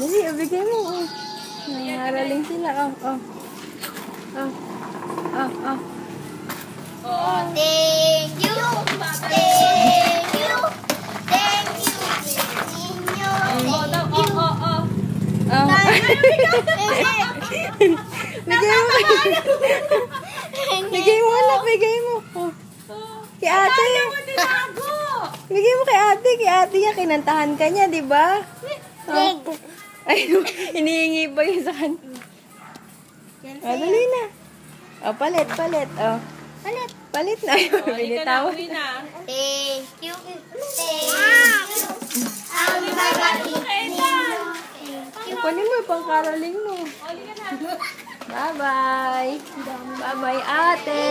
Dali, bigay mo. Oh. Nangaraling sila. Oh, oh. Oh. Oh, oh. Oh, thank you. Thank you. Thank you. Thank you. Oh. Bigay mo. Bigay mo na, bigay mo. Oh. Kay ate. Bigay mo kay ate. Kay ate niya, kinantahan ka niya, di ba? Oh. Ay, hinihingi pa yun sa kanya. Oh, dali na. Oh, palit, palit. Oh. Palit. Palit na. Binitawan. Thank you. Thank you. Kunin mo yung pang-caroling mo. Bye-bye. Bye-bye, ate.